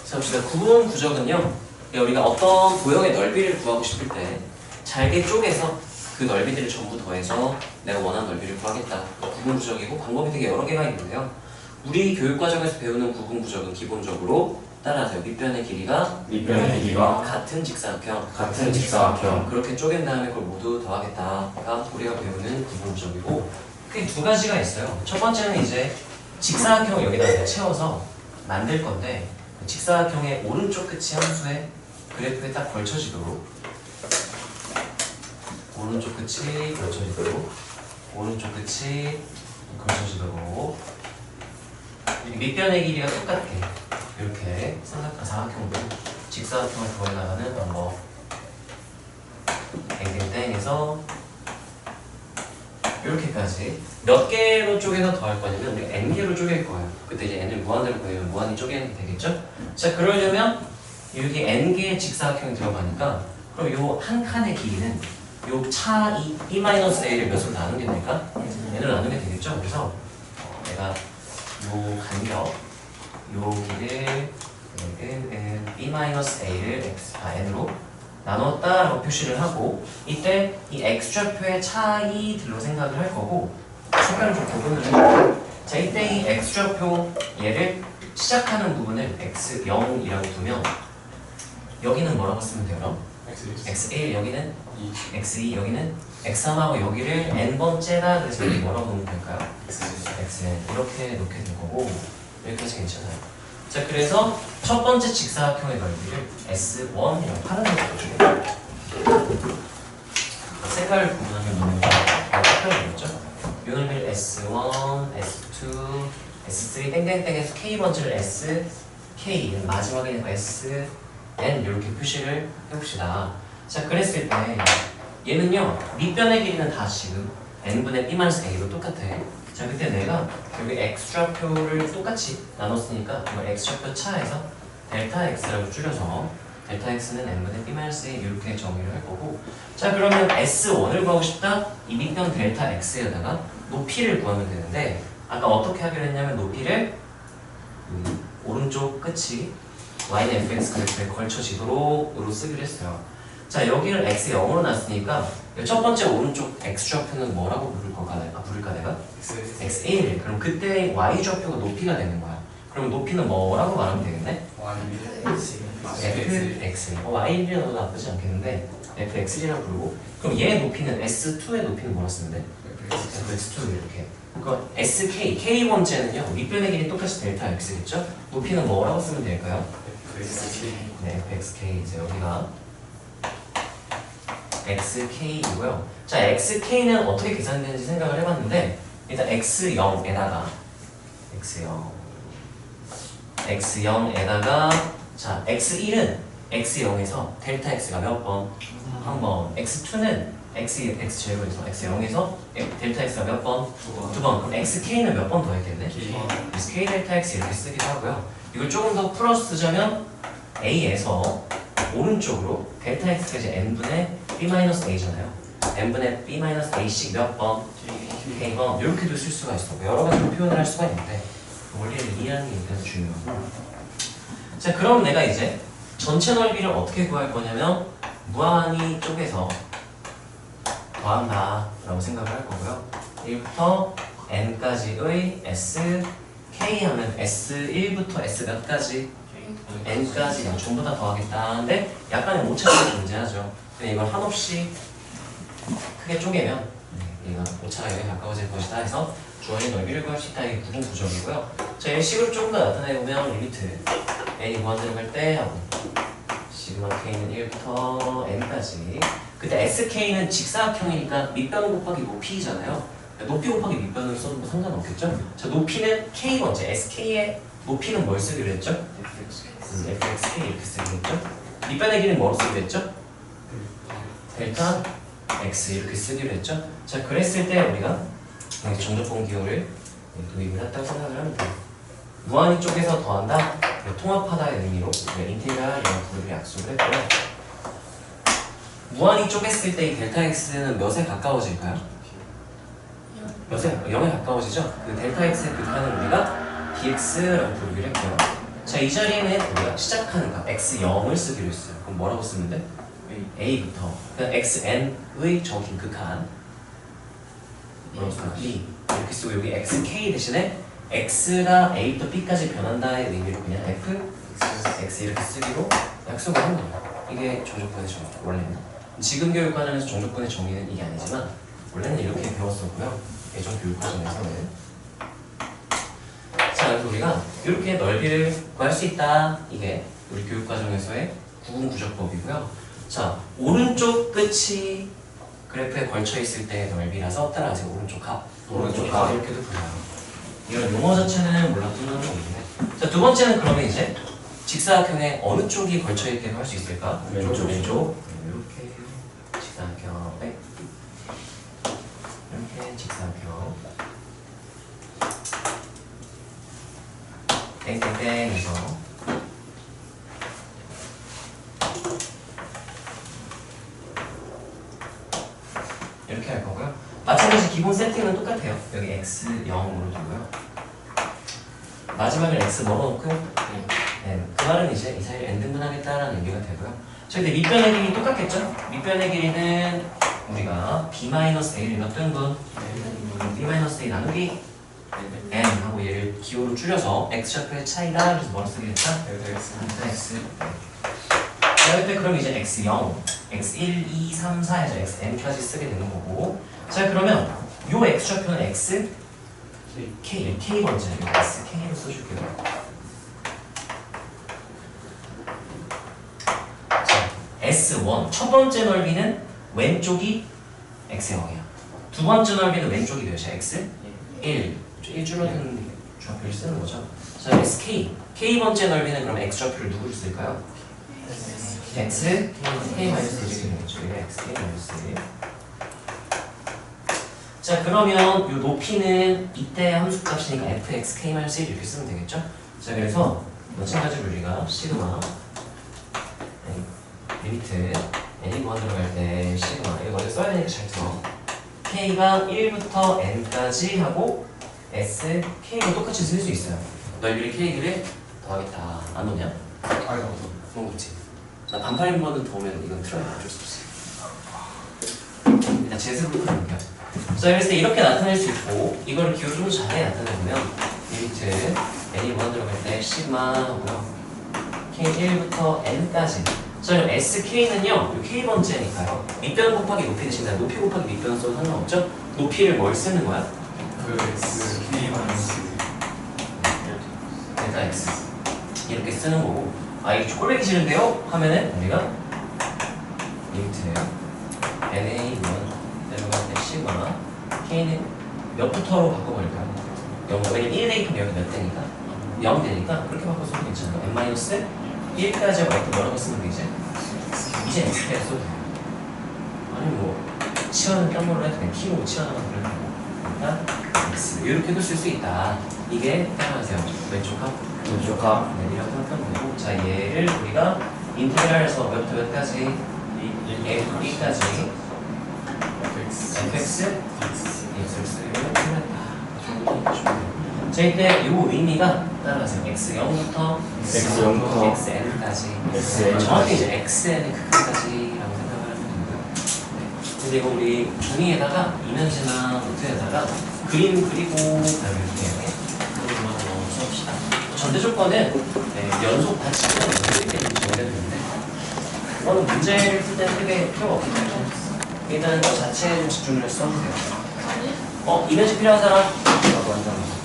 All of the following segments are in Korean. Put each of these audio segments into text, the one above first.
자, 봅시다. 구분 부적은요, 우리가 어떤 도형의 넓이를 구하고 싶을 때 잘게 쪼개서 그 넓이들을 전부 더해서 내가 원하는 넓이를 구하겠다. 구분 부적이고 방법이 되게 여러 개가 있는데요. 우리 교육과정에서 배우는 구분 부적은 기본적으로 따라하세요. 밑변의 길이가 같은 직사각형 그렇게 쪼갠 다음에 그걸 모두 더하겠다가 우리가 배우는 구분 부적이고, 그게 두 가지가 있어요. 첫 번째는 이제 직사각형을 여기다 채워서 만들 건데, 직사각형의 오른쪽 끝이 함수에 그래프에 딱 걸쳐지도록 오른쪽 끝이 걸쳐지도록 밑변의 길이가 똑같게 이렇게 사각형으로 직사각형을 더해나가는 방법. 땡땡땡에서 이렇게까지 몇 개로 쪼개서 더할 거냐면 우리가 n개로 쪼갤 거예요. 그때 이제 n을 무한대로 구하면 무한히 쪼개는 게 되겠죠? 자, 그러려면 여기 n개의 직사각형이 들어가니까 그럼 요 한 칸의 길이는 요 차 b-a를 몇으로 나누게 될까? n으로 나누게 되겠죠? 그래서 내가 요 간격, 요 길을 b-a를 n으로 나눴다라고 표시를 하고, 이때 이 x좌표의 차이들로 생각을 할 거고, 색깔을 좀 구분을 해볼게요. 자, 이때 이 x좌표 얘를 시작하는 부분을 x0이라고 두면 여기는 뭐라고 쓰면 돼요? x1, 여기는 x2, 여기는 x3하고 여기를 n번째다. 그래서 여기 뭐라고 놓으면 될까요? xn 이렇게 놓게 될 거고, 여기까지 괜찮아요. 자, 그래서 첫 번째 직사각형의 넓이를 S1이라고 파란색으로 줘요. 색깔을 구분하면 넓이가 특별하겠죠? 이 넓이를 S1, S2, S3 땡땡땡에서 K번째를 SK, 마지막에는 SN 이렇게 표시를 해봅시다. 자, 그랬을 때 얘는요, 밑변의 길이는 다 지금 n분의 b-a로 똑같아. 자, 그때 내가 여기 x좌표를 똑같이 나눴으니까 이걸 x좌표 차에서 델타 x라고 줄여서 델타 x는 n분의 b-a 이렇게 정의를 할 거고, 자, 그러면 s1을 구하고 싶다? 이 밑변 델타 x에다가 높이를 구하면 되는데, 아까 어떻게 하기로 했냐면 높이를 오른쪽 끝이 y는 fx 그래프에 걸쳐지도록으로 쓰기로 했어요. 자, 여기를 x0으로 놨으니까 첫 번째 오른쪽 x좌표는 뭐라고 부를까 내가? x1. 그럼 그때 y좌표가 높이가 되는 거야. 그럼 높이는 뭐라고 말하면 되겠네? fx. y1이라도 나쁘지 않겠는데 fx1이라고 부르고, 그럼 얘 높이는 s2의 높이는 뭐라 쓰면 돼? fx2 이렇게. 그러니까 sk, k번째는요, 밑변의 길이 똑같이 델타 x겠죠? 높이는 뭐라고 쓰면 될까요? 네, fxk. 이제 여기가 xk이고요. 자, xk는 어떻게 계산되는지 생각을 해봤는데, 일단 x0에다가 자, x1은 x0에서 델타 x가 몇 번? 한 번. x2는 x제로에서 x0에서 델타 x가 몇 번? 두 번. 그럼 xk는 몇 번 더 했겠네? 그래서 k 델타 x 이렇게 쓰기도 하고요. 이걸 조금 더 풀어서 쓰자면 a에서 오른쪽으로 델타 x가 이제 n분의 b-a잖아요. n분의 b-a씩 몇 번? k번. 이렇게도 쓸 수가 있어. 여러 가지로 표현을 할 수가 있는데 원리를 이해하는 게 일단 중요하고. 자, 그럼 내가 이제 전체 넓이를 어떻게 구할 거냐면 무한히 쪼개서 더한다 라고 생각을 할 거고요. 1부터 n까지의 s, k 하면 s1부터 s 몇 가지? n까지 그냥 전부 다 더하겠다. 근데 약간의 오차가 존재하죠. 근데 이걸 한없이 크게 쪼개면 얘가 오차가 여기 가까워질 것이다 해서 주어진 넓이를 구할 수 있다. 이게 구분 구조이고요. 자, 이 식으로 조금 더 나타내보면 리미트 n이 무한대로 갈 때 하고 시그마 k는 1부터 n까지. 그때 sk는 직사각형이니까 밑변 곱하기 높이잖아요. 높이 곱하기 밑변을 써도 뭐 상관없겠죠? 자, 높이는 k번째 sk의 높이는 뭘 쓰기로 했죠? fxk 이렇게 쓰기로 했죠? 밑변의 길이는 뭐로 쓰기로 했죠? 델타 x 이렇게 쓰기로 했죠? 자, 그랬을 때 우리가 정적분 기호를 도입을 했다고 생각을 하면 돼요. 무한히 쪼개서 더한다, 통합하다의 의미로 인테그랄이라는 부르를 약속을 했고요. 무한히 쪼갰을 때 이 델타 x는 몇에 가까워질까요? 몇에? 0에 가까워지죠? 그 델타 x의 극한을 우리가 dx라고 부르기로 했고요. 자, 이 자리에는 우리가 시작하는 값 x0을 쓰기로 했어요. 그럼 뭐라고 쓰면 돼? a부터 그냥 xn의 정긴 극한 b 이렇게 쓰고 여기 xk 대신에 x가 a부터 b까지 변한다의 의미로 그냥 f x 이렇게 쓰기로 약속을 한 거예요. 이게 종족분의 정의 원래는. 지금 교육과정에서 종족분의 정의는 이게 아니지만 원래는 이렇게 배웠었고요. 예전 교육과정에서는. 자, 그래서 우리가 이렇게 넓이를 구할 수 있다. 이게 우리 교육과정에서의 구분구조법이고요. 자, 오른쪽 끝이 그래프에 걸쳐 있을 때의 넓이라서 따라가세요. 오른쪽 합. 오른쪽 합 이렇게도 불러요. 이런 용어 자체는 몰라도 상관없는데. 자, 두 번째는 그러면 이제 직사각형에 어느 쪽이 걸쳐 있게 할 수 있을까? 왼쪽. 이렇게 직사각형. 네. 이렇게 직사각형. 땡땡땡해서 이렇게 할 거고요. 마찬가지 기본 세팅은 똑같아요. 여기 x0으로 두고요. 마지막에 x 넣어놓고 네, 그 말은 이제 이 사이를 n등분하겠다라는 의미가 되고요. 자, 근데 밑변의 길이 똑같겠죠? 밑변의 길이는 우리가 b-a를 몇 등분? b-a 나누기 n 하고 얘를 기호로 줄여서 x좌표의 차이다. 그래서 뭐라 쓰겠다? x. 자, 그때 그럼 이제 x0, x1, 2, 3, 4 해서 xn까지 쓰게 되는 거고. 자, 그러면 요 x좌표는 x, k 번째 x, k로 써줄게요. 자, s1 첫 번째 넓이는 왼쪽이 x0이야. 두 번째 넓이는 왼쪽이 몇이야? x 1. 1 줄어드는 좌표를 쓰는 거죠. 자, SK. K 번째 넓이는 그럼 X 좌표를 누구를 쓸까요? X, K-1이 되죠. X, K-1. 자, 그러면 이 높이는 이때 함수값이니까 fx, K-1 이렇게 쓰면 되겠죠? 자, 그래서 마찬가지로 우리가 시그마 리미트 n이 무한 들어갈 때 시그마 이거 먼저 써야 되니까 잘 들어. K가 1부터 n까지 하고 S, K로 똑같이 쓸 수 있어요. 넓이를 K를 더하겠다. 안 오냐? 아니 너무 좋지. 나 반팔 입은 거는 더우면 이건 틀어야 돼. 어쩔 수 없어. 일단 제습으로 풀어볼게요. 자, 그래서 이렇게 나타낼 수 있고 이거를 기호 좀 잘해 나타내보면 리미트 n이 무한 들어갈 때 시그마 하고요. K 1부터 n까지. 자, 그럼 SK는요, 요 K번째니까요. 밑변 곱하기 높이 대신 나 높이 곱하기 밑변 써도 상관없죠? 높이를 뭘 쓰는 거야? 그 X K-1 델타 X 이렇게 쓰는 거고. 아, 이게 꼴배기 싫은데요? 하면은 우리가 리미트 NA1 내려갈 때 시그마 K는 몇부터로 바꿔버릴까요? 0. 왜냐면 1 대입하면 여기 몇 대니까 0 되니까 그렇게 바꿔서도 괜찮아요. n-1까지 하고 이렇게 뭐라고 쓰면 되지? 이제 X를 써도 돼요. 아니 뭐 치환은 딴 걸로 해도 그냥 T로 치환하면 그래도 되고 일단 X 이렇게도 쓸 수 있다. 이게 따라하세요. 왼쪽 합 왼쪽 합 이라고 생각하면 되고. 자, 얘를 우리가 인테그랄에서 몇부터 몇까지? A부터 B까지 fx x를 쓰기로 표현했다. 자, 이때 요 의미가 따라가세요. x0부터 xn까지 정확히 이제 xn의 극까지라고 생각을 하면 되고요. 근데 이거 우리 종이에다가 이면지나 노트에다가 그림 그리고 이렇게 수업시다. 전제 조건은 연속 같이 이렇게 정해야 되는데 그거는 문제를 풀 때는 크게 필요가 없기 때문에 일단 그 자체에 좀 집중을 해서 써주세요. 이면지 필요한 사람? 나도 한 사람.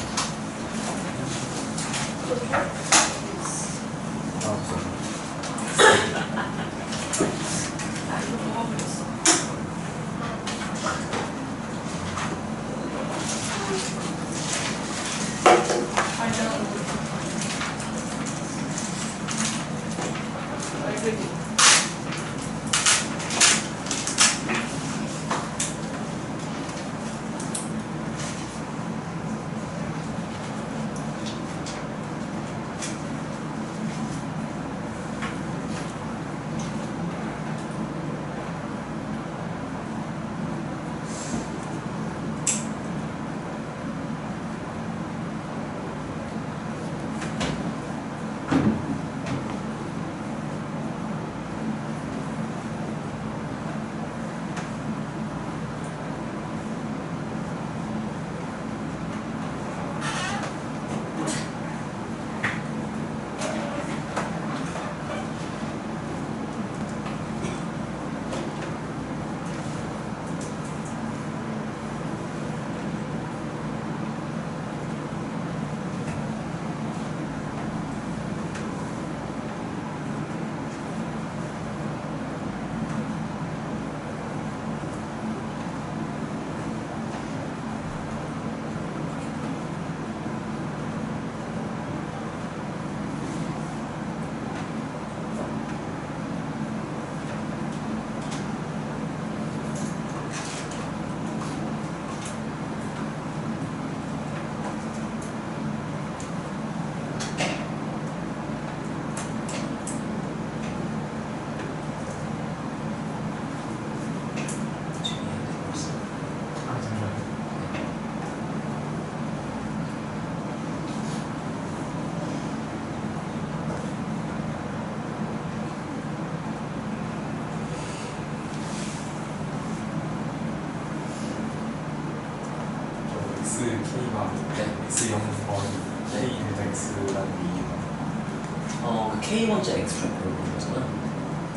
X가 네. X0 더하기 K 델타 X라는 게 이유가 그 K 번째 X로 보는 거잖아.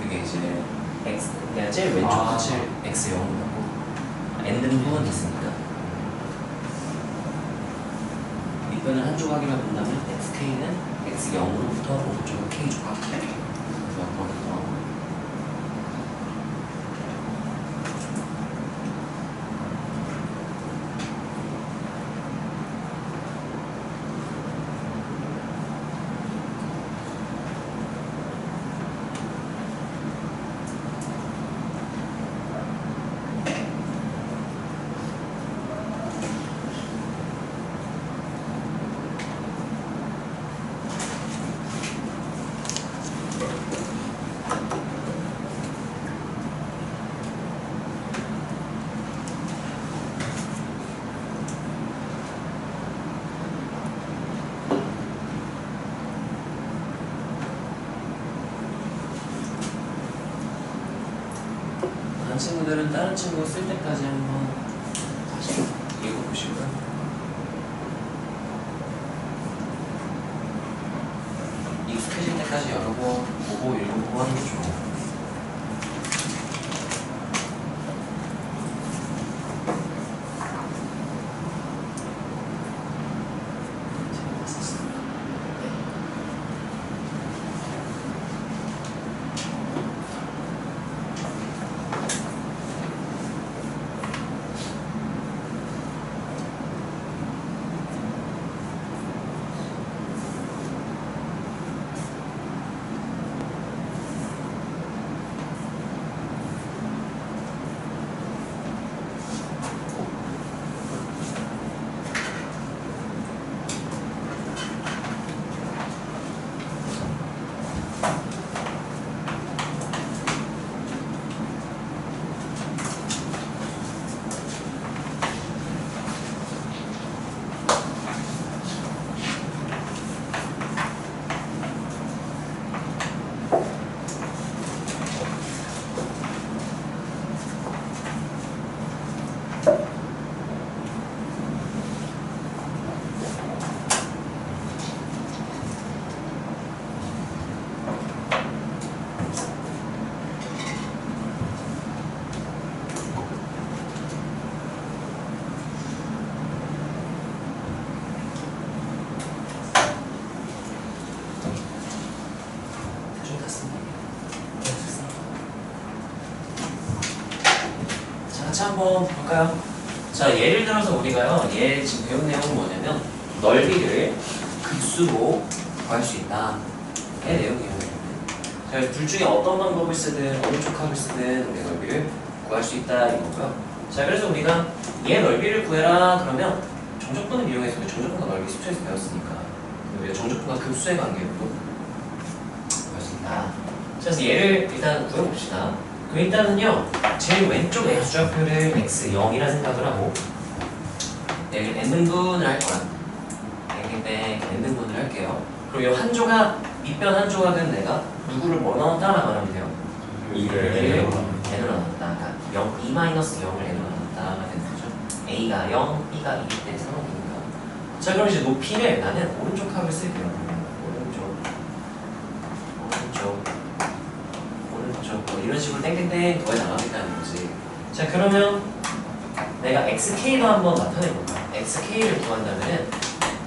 이게 이제 X, 그냥 제일 왼쪽 끝을 X0으로 하고 N등분은 됐으니까 밑변을 한 조각이라 본다면 XK는 X0으로부터 오른쪽은 K 조각 그래서 거기서 다른 친구들은 다른 친구 쓸 때까지 한번 다시 읽어보시고요. 익숙해질 때까지 여러 번 보고 읽어보고 하는 게 좋아요. 같이 한번 볼까요? 자, 예를 들어서 우리가요, 얘 지금 배운 내용은 뭐냐면 넓이를 급수로 구할 수 있다. 의 내용이에요. 자, 둘 중에 어떤 방법을 쓰든 어느 쪽합을 쓰든 우리 넓이를 구할 수 있다 이거고요. 자, 그래서 우리가 얘 넓이를 구해라 그러면 정적분을 이용해서 정적분과 넓이 수초에서 배웠으니까 우리가 정적분과 급수의 관계로 구할 수 있다. 그래서 얘를 일단 구해봅시다. 그 일단은요, 제일 왼쪽 x좌표를 x0이라 생각을 하고 여기 n등분을 할 거야. 땡땡땡 n등분을 할게요. 그리고 이 한 조각, 밑변 한 조각은 내가 누구를 뭐 넣었다라고 하면 돼요? 2를 n으로 넣었다. 그러니까 0, 2-0을 n으로 넣었다가 되는 거죠. a가 0, b가 2일 때 3이니까. 자, 그럼 이제 높이를 나는 오른쪽 합을 쓸게요. 뭐 이런 식으로 땡땡땡 더해 나가겠다는 거지. 자, 그러면 내가 xk도 한번 나타내볼까? xk를 구한다면은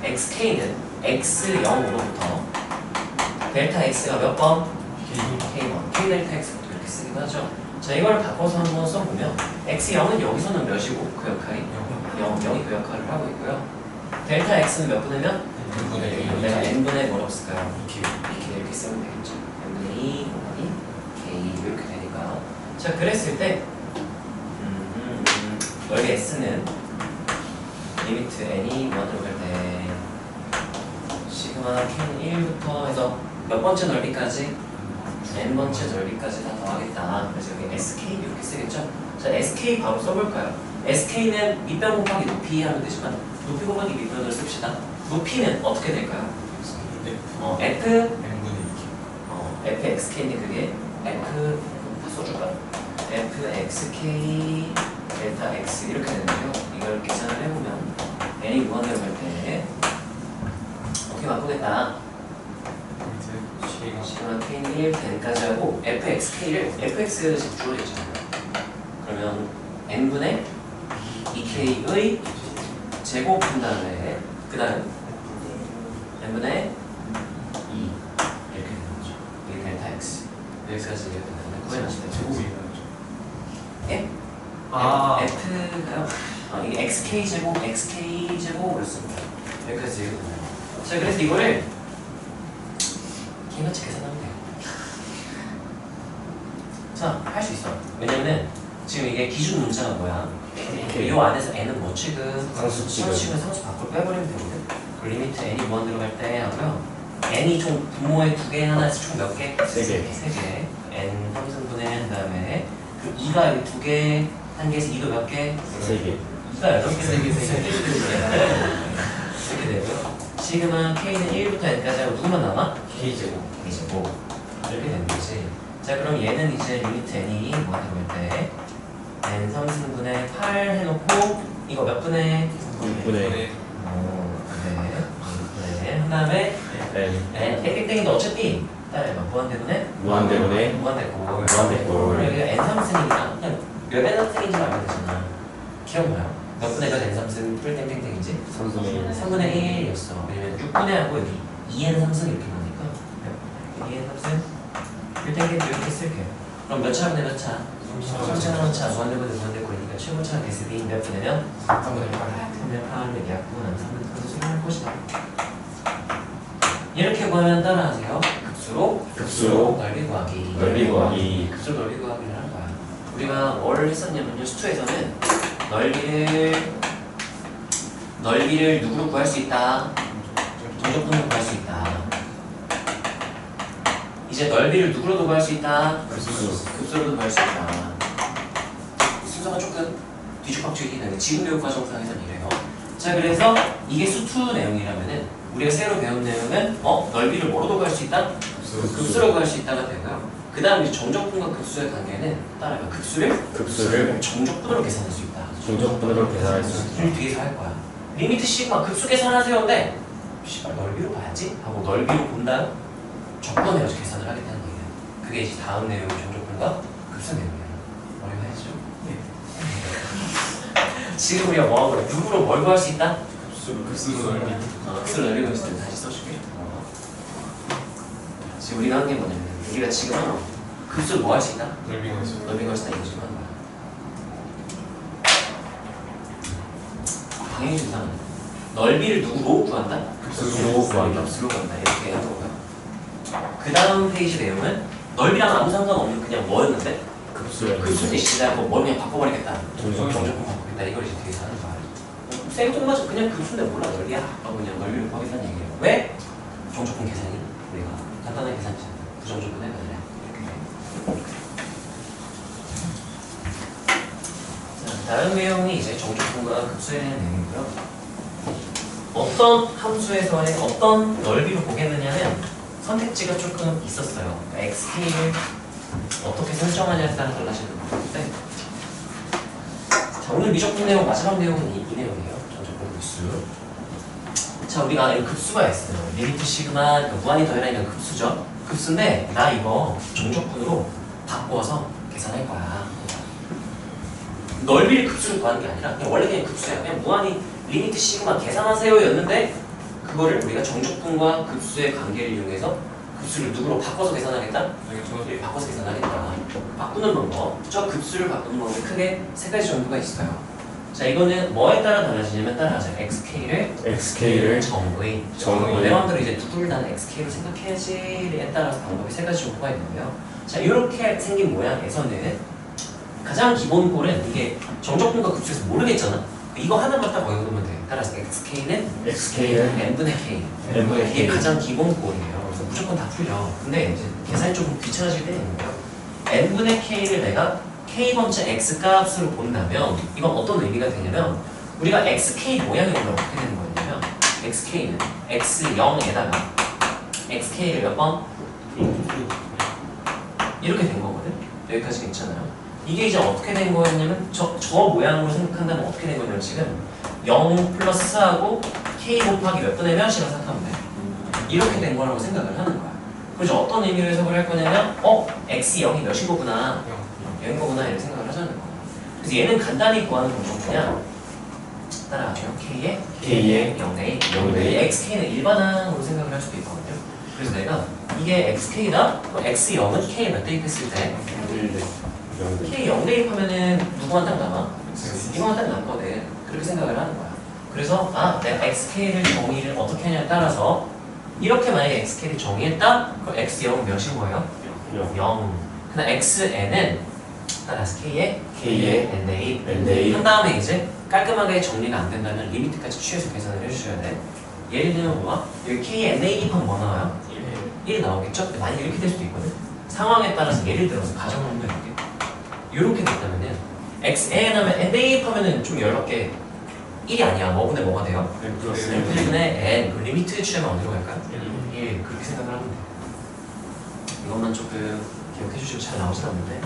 xk는 x0으로부터 델타 x가 몇 번? k1, k 델타 x부터 이렇게 쓰기도 하죠. 자, 이걸 바꿔서 한번 써보면 x0은 여기서는 몇이고 그 역할이? 0이 그 역할을 하고 있고요. 델타 x는 몇 분이면? 내가 n분의 뭐라고 쓸까요? 2k 이렇게 쓰면 되겠죠. n분의 2 곱하기 k 이렇게 되니까. 자, 그랬을 때 넓이 s는 리미트 n이 1으로 갈 때 시그마 k는 1부터 해서 몇 번째 넓이까지? n번째 넓이까지 다 더하겠다. 그래서 여기 sk 이렇게 쓰겠죠? 자, sk 바로 써볼까요? sk는 밑변 곱하기 높이 하면 되지만 높이 곱하기 밑변을 씁시다. 높이는 어떻게 될까요? fxk인데 그게 f 다 써줄까요? fxk 델타 x 이렇게 되는데요. 이걸 계산을 해보면 n이 무한대로 갈 때 어떻게 바꾸겠다? 시그마 k는 1부터 n까지 하고 fxk를 fx를 지금 주어져 있잖아요. 그러면 n분의 2k의 제곱한 다음에 그 다음 n분의 2 이렇게 되는 거죠. 이게 델타 x 여기까지 이렇게 되는데 구해놨을 때 제곱이 예? f가요? 이게 xk 제곱으로 씁니다. 여기까지 이렇게 되나요? 자, 그래서 이거를 개같이 계산하면 돼요. 자, 할 수 있어. 왜냐면은 지금 이게 기준 문자가 뭐야? 이 안에서 n은 뭐 취급? 상수 취급. 상수 밖으로 빼버리면 되거든. 그 리미트 n이 무한 들어갈 때 하고요. n이 총 분모의 2개 하나에서 총 몇 개? 3개. 3개. n 3승분의 한 다음에 그 2가 여기 2개, 한 개에서 2도 몇 개? 3개. 2가 8개, 3개 이렇게 되고요. 시그마 k는 1부터 n까지 하고 누구만 남아? K제곱. K제곱 이렇게 되는 거지. 자, 그럼 얘는 이제 리미트 n이 뭐가 들어갈 때 n 3승분의 8 해놓고 이거 몇 분의? 6분의 네. 한 다음에 N. 땡땡땡인데 어차피 따라해봐. 무한대분의? 무한대분의 무한대꼴. 무한대꼴. 여기가 n 3승이니까 그냥 몇 n 3승인지 알면 되잖아. 기억나요? 몇 분의 몇 n 3승 풀 땡땡땡이지? 3분의 3분의 1이었어. 왜냐면 6분의 하고 여기 2n 3승 이렇게 나오니까 2n 3승 1땡땡 이렇게 쓸게요. 그럼 몇 차분의 몇 차? 3차, 3차, 무한대분의 무한대꼴이니까 최고차가 됐을 때 몇 분이면? 3분의 8. 3분의 8 얘기하고 난 3분의 8을 수행할 것이다. 이렇게 구하면 따라하세요. 급수로 넓이 구하기. 넓이 구하기. 급수로 넓이 구하기를 하는 거야. 우리가 뭘 했었냐면요. 수투에서는 넓이를 누구로 구할 수 있다? 정적분으로 구할 수 있다. 이제 넓이를 누구로도 구할 수 있다? 급수로도 구할 수 있다. 순서가 조금 뒤죽박죽이긴 한데 지금 교육 과정상에서는 이래요. 자, 그래서 이게 수투 내용이라면은 우리가 새로 배운 내용은 넓이를 뭐로도 구할 수 있다? 급수로 구할 수 있다가 되고요. 그 다음 이제 정적분과 급수의 관계는 따라가 급수를 정적분으로 계산할 수 있다. 정적분으로 계산할 수 있다. 이 뒤에서 할 거야. 리미트 시그마 급수 계산하세요인데 씨발 넓이로 봐야지 하고 넓이로 본 다음 적분해가지고 계산을 하겠다는 얘기예요. 그게 이제 다음 내용이 정적분과 급수 내용이에요. 어려워야죠. 지금 우리가 뭐하고 그래? 누구로 뭘 구할 수 있다? 급수로 넓이. 급수를 넓이고 있을 때 다시 써줄게. 지금 우리가 한 게 뭐냐면 우리가 지금 급수를 뭐 할 수 있다? 넓이 구할 수 있다. 넓이 구할 수 있다 이거 지금 하는 거야. 당연히 이상하네. 넓이를 누구로 구한다? 급수로 구한다. 급수로 구한다 이렇게 하는 거고요. 그 다음 페이지 내용은 넓이랑 아무 상관없는 그냥 뭐였는데? 급수 대신하고 뭘 그냥 바꿔버리겠다. 정적분 바꾸겠다. 이걸 이제 뒤에서 하는 거야. 생뚱맞아 그냥 급수인데 몰라 넓이야. 하고 그냥 넓이를 구하겠다는 얘기예요. 왜? 정적분 계산이 우리가 간단하게 계산이잖아. 부정적분 해가지고 이렇게 돼. 자, 다음 내용이 이제 정적분과 급수에 대한 내용이고요. 어떤 함수에서의 어떤 넓이로 보겠느냐면 선택지가 조금 있었어요. 그러니까 xk를 어떻게 설정하냐에 따라 달라지는 건데 자, 오늘 미적분 내용 마지막 내용은 이 내용이에요. 정적분 급수. 자, 우리가 이 급수가 있어요. 리미트 시그마 그러니까 무한히 더해라니까 급수죠. 급수인데 나 이거 정적분으로 바꿔서 계산할 거야. 넓이를 급수로 구하는 게 아니라 그냥 원래 그냥 급수야. 그냥 무한히 리미트 시그마 계산하세요 였는데 그거를 우리가 정적분과 급수의 관계를 이용해서 급수를 누구로 바꿔서 계산하겠다? 바꿔서 계산하겠다. 바꾸는 방법. 저 급수를 바꾸는 방법이 크게 세 가지 정도가 있어요. 자, 이거는 뭐에 따라 달라지냐면 따라하자. xk를 정의. 내 마음대로 이제 누구를 나는 xk로 생각해야지에 따라서 방법이 세 가지 정도가 있는데요. 자, 이렇게 생긴 모양에서는 가장 기본 꼴은 이게 정적분과 급수에서 모르겠잖아. 이거 하나만 딱 외우면 돼. 따라서 xk는 n분의 k. 이게 가장 기본 꼴이에요. 그래서 무조건 다 풀려. 근데 이제 계산이 조금 귀찮아질 때는 있는 거예요. n분의 k를 내가 k번째 x 값으로 본다면 이건 어떤 의미가 되냐면 우리가 xk 모양이 오면 어떻게 되는 거냐면 xk는 x0에다가 xk를 몇 번? 이렇게 된 거거든. 여기까지 괜찮아요. 이게 이제 어떻게 된 거였냐면 저 모양으로 생각한다면 어떻게 된 거냐면 지금 0 플러스하고 k 곱하기 몇 분의 몇이라고 생각하면 돼. 이렇게 된 거라고 생각을 하는 거야. 그래서 어떤 의미로 해석을 할 거냐면 x 0이 몇인 거구나, 0인 거구나 이렇게 생각을 하자는 거야. 그래서 얘는 간단히 구하는 방법이냐, 따라하죠. k의 0대 1. xk는 일반항으로 생각을 할 수도 있거든요. 그래서 내가 이게 xk다? 그럼 x0은 k 몇 대입했을 때 k 0 대입하면은 누구만 딱 남아? 이거만 딱 남거든. 그렇게 생각을 하는 거야. 그래서 내가 xk를 정의를 어떻게 하냐에 따라서 이렇게 만약에 xk를 정의했다? 그럼 x0은 몇인 거예요? 0. 그다음 xn은 따라서 k의 n대1 한 다음에 이제 깔끔하게 정리가 안 된다면 리미트까지 취해서 계산을 해주셔야 돼. 예를 들면 뭐야? 여기 k의 n대1 하면 뭐 나와요? 1이 나오겠죠? 근데 만약 이렇게 될 수도 있거든. 상황에 따라서 예를 들어서 가정을 한번 해볼게. 이렇게 됐다면은 xn 하면 n대1 하면은 좀 열받게 1이 아니야. 뭐분의 뭐가 돼요? n분의 n. 그 리미트 취하면 어디로 갈까요? 1. 그렇게 생각을 하면 돼. 이것만 조금 기억해 주시면 잘 나오진 않는데.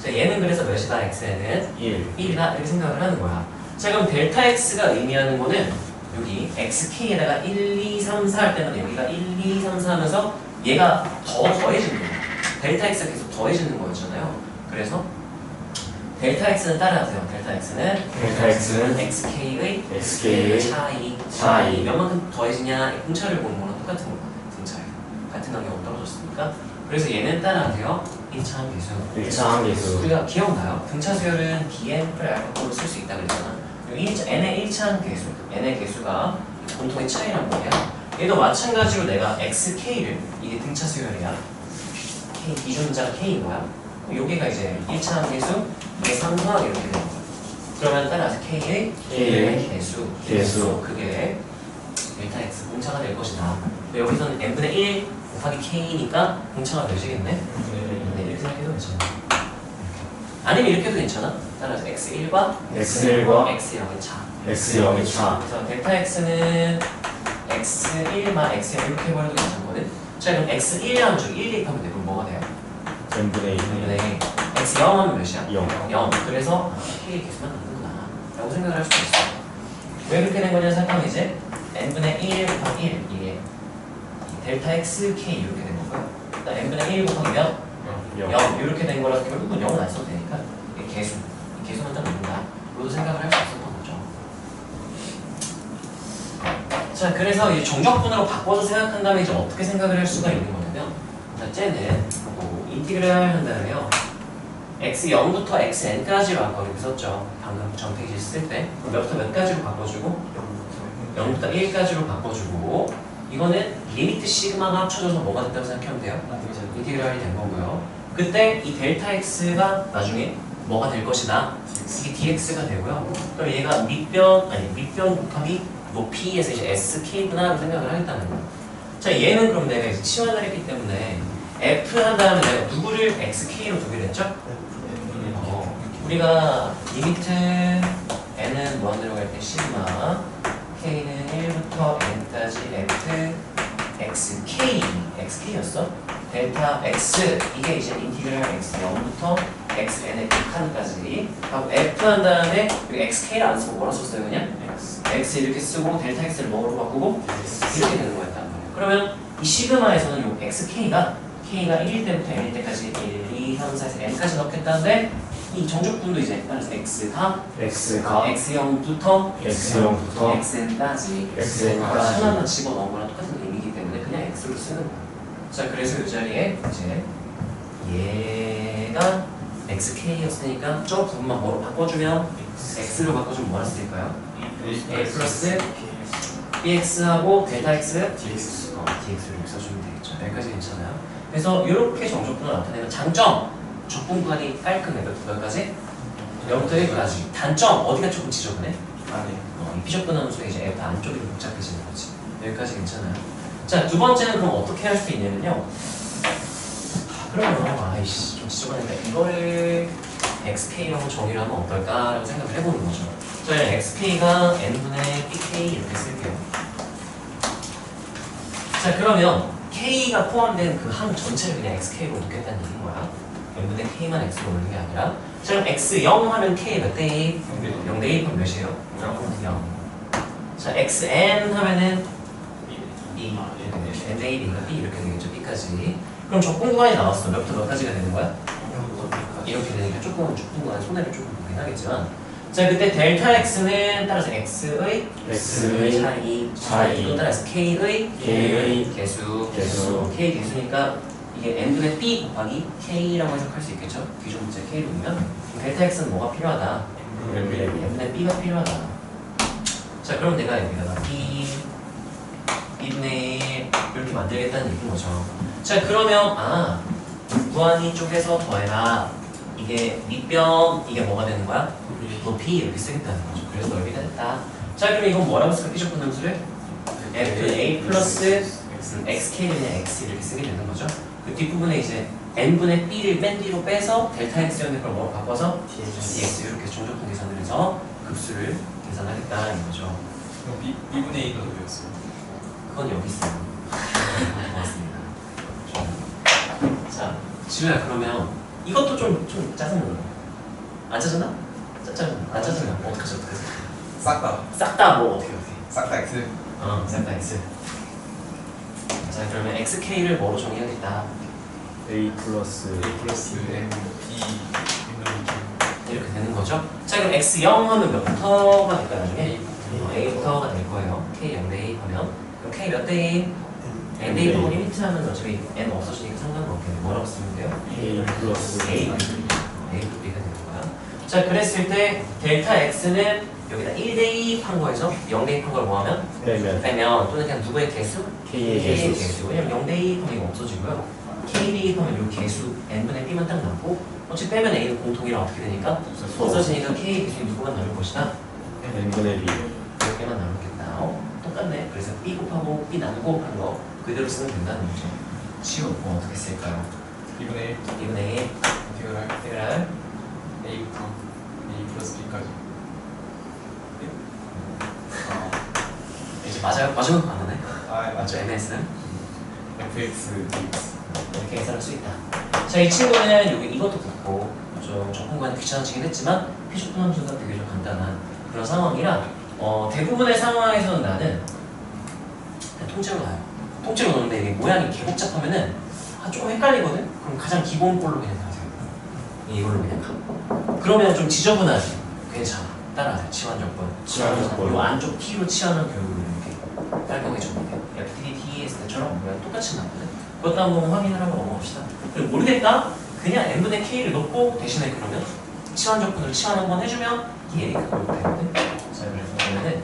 자, 얘는 그래서 몇이다? xn은 1이다. 이렇게 생각을 하는 거야. 자, 그럼 델타 x가 의미하는 거는 여기 xk에다가 1, 2, 3, 4 할 때는 여기가 1, 2, 3, 4 하면서 얘가 더해지는 거야. 델타 x가 계속 더해지는 거였잖아요. 그래서 델타 x는 따라하세요. 델타 x는 xk의 차이. 몇만큼 더해지냐? 공차를 보는 거랑 똑같은 거거든. 등차이. 같은 간격으로 떨어졌으니까. 그래서 얘는 따라하세요. 1차항 계수. 우리가 기억나요? 등차 수열은 dn을 알파로 쓸 수 있다 그랬잖아. n의 1차항 계수. n의 계수가 공통의 차이란 말이야. 얘도 마찬가지로 내가 xk를, 이게 등차 수열이야. 기준자가 k인 거야. 여기가 이제 1차항 계수, 이게 3차항 이렇게 되는 거야. 그러면 따라서 k의 계수. 그게 델타 x 공차가 될 것이다. 여기서는 n분의 1 곱하기 k니까 공차가 되시겠네? 네, 이렇게 생각해도 괜찮아. 아니면 이렇게 해도 괜찮아. 따라서 x1과 x0의 차. 그래서 델타 x는 x1만 x0 이렇게 해버려도 괜찮거든. 자, 그럼 x1 하면 저기 1 대입하면 돼. 그럼 뭐가 돼요? n분의 1. x0 하면 몇이야? 0. 그래서 k 계수만 남는구나 라고 생각을 할 수도 있어. 왜 그렇게 된 거냐 생각하면 이제 n분의 1 곱하기 1 이게 델타 x k 이렇게 된 거고요. 그다음 n분의 1 곱하기 몇? 0 이렇게 된 거라서 결국은 0은 안 써도 되니까 이게 계수만 딱 남는다. 이것도 생각을 할 수 있었던 거죠. 자, 그래서 이 정적분으로 바꿔서 생각한다면 이제 어떻게 생각을 할 수가 있는 거냐면, 자, 쟤는 인티그랄 한다면요, x0부터 xn까지로 아까 이렇게 썼죠. 방금 정택지 쓸 때 몇부터 몇까지로 바꿔주고 0부터 1까지로 바꿔주고, 이거는 리미트 시그마가 합쳐져서 뭐가 됐다고 생각하면 돼요? 인티그랄이 된 거고요. 그때 이 델타 x가 나중에 뭐가 될 것이다. 이게 dx가 되고요. 그럼 얘가 밑변 곱하기 높이에서 이제 sk구나라고 생각을 하겠다는 거예요. 자, 얘는 그럼 내가 이제 치환을 했기 때문에 f 한 다음에 내가 누구를 xk로 두기로 했죠? 우리가 리미트 n은 무한대로 갈 때 시그마, k는 1부터 n까지 f xk였어. 델타 x 이게 이제 인티그랄 x 0부터 xn의 극한까지 하고 f 한 다음에 여기 xk를 안 쓰고 뭐라 썼어요? 그냥 x 이렇게 쓰고 델타 x를 뭐로 바꾸고 이렇게 되는 거였단 말이에요. 그러면 이 시그마에서는 요 xk가 1일 때부터 n일 때까지 1, 2, 3, 4에서 n까지 넣겠다는데, 이 정적분도 이제 따라서 x가 x0부터 xn까지 하나만 집어넣은 거랑 똑같은 의미이기 때문에 그냥 x로 쓰는 거야. 자, 그래서 이 자리에 이제 얘가 xk였으니까 저 부분만 뭐로 바꿔주면, x로 바꿔주면 뭐라 쓸까요? a 플러스 bx하고 델타 x dx로 써주면 되겠죠. 여기까지 괜찮아요? 그래서 이렇게 정적분을 나타내면 장점, 적분관이 깔끔해. 몇까지? 0부터 1까지. 단점, 어디가 조금 지저분해? 이 비적분 함수에 이제 f 안쪽이 좀 복잡해지는 거지. 여기까지 괜찮아요? 자, 두 번째는 그럼 어떻게 할 수 있냐면요. 그러면 아이씨 좀 지저분하니까 이거를 xk라고 정의를 하면 어떨까라고 생각을 해보는 거죠. 저희는 xk가 n분의 bk 이렇게 쓸게요. 자, 그러면 k가 포함된 그 항 전체를 그냥 xk로 놓겠다는 얘기인 거야. n분의 k만 x로 놓는 게 아니라. 자, 그럼 x0 하면 k 몇 대 1? 0대 1 그럼 몇이에요? 0. 자, xn 하면은 B. nAB가 B 이렇게 되겠죠. B까지. 그럼 적분 구간이 나왔어. 몇부터 몇까지가 되는 거야? 이렇게 되니까 조금 적분 구간 손해를 조금 보긴 하겠지만, 자, 그때 델타 x는 따라서 x의 차이 또 따라서 k의 개수 k 개수니까 이게 n분의 b 곱하기 k라고 해석할 수 있겠죠? 기존 문제 k로 보면 델타 x는 뭐가 필요하다? n분의 b가 필요하다. 자, 그럼 내가 여기다가 b분의 이렇게 만들겠다는 얘기인 거죠. 자, 그러면 무한히 쪽에서 더해라. 이게 밑변 이게 뭐가 되는 거야? 높이 이렇게 쓰겠다는 거죠. 그래서 넓이가 됐다. 자, 그럼 이건 뭐라고 쓸까? 피적분 함수를 fa 플러스 xk는 그냥 x 이렇게 쓰게 되는 거죠. 그 뒷부분에 이제 n분의 b를 맨 뒤로 빼서 델타 x였는 걸 뭐로 바꿔서 dx 이렇게 종족분 계산을 해서 급수를 계산하겠다 이거죠. 그럼 B분의 A가 어디였어요? 그건 여기 있어요. 고맙습니다. 자, 지우야, 그러면 이것도 좀 짜증나. 안 짜증나? 안 짜증나. 어떡하지? 싹 다 뭐 어떻게? 싹 다 X. 싹 다 x. 자, 그러면 xk를 뭐로 정의하겠다? A 플러스 M B 이렇게 되는 거죠. 자, 그럼 x0 하면 몇부터가 될까 나중에? a부터가 될 거예요. k 0대 a 하면 그럼 k 몇 대 a? n 대 a 부분 리미트 하면 어차피 n 없어지니까 상관없겠네. 뭐라고 쓰면 돼요? A 플러스 a b가 되는 거야. 자, 그랬을 때 델타 x는 여기다 1대2 한 거에서 0대2 한 걸 뭐하면? 빼면 또는 그냥 누구의 개수? K의 개수. 왜냐면 0대2 하면 이거 없어지고요. K대2 하면 이 개수 n분의 b만 딱 남고 어차피 빼면 a는 공통이라 어떻게 되니까? 없어지니까 K 개수이 누구만 남을 것이다? N분의 B 이렇게만 남겠다. 똑같네. 그래서 b 곱하고 b 나누고 한 거 그대로 쓰면 된다는 거죠. 치우 어떻게 쓸까요? B분의 A B분의 인테그랄 인테그랄 A부터 A 플러스 B까지. 이제 맞아요? 맞으면 안 하네. 맞죠. MS는 FX DX. 이렇게 계산할 수 있다. 자, 이 친구는 여기 이것도 붙고 좀 적분과는 귀찮아지긴 했지만 피적분 함수가 비교적 간단한 그런 상황이라 대부분의 상황에서는 나는 그냥 통째로 가요. 통째로 넣는데 이게 모양이 개복잡하면은 조금 헷갈리거든? 그럼 가장 기본 걸로 그냥 가세요. 이걸로 그냥 가. 그러면 좀 지저분하지? 괜찮아. 따라하세요. 치환적분. 치환적분. 요 안쪽 T로 치환한 결국을 이렇게 깔끔하게 정리돼요. FTD, TES 때처럼 모양 똑같이 나거든. 그것도 한번 확인을 하고 넘어갑시다. 그리고 모르겠다? 그냥 n분의 k를 넣고 대신에 그러면 치환적분으로 치환 한번 해주면 얘가 그걸로 되거든. 자, 그래서 그러면은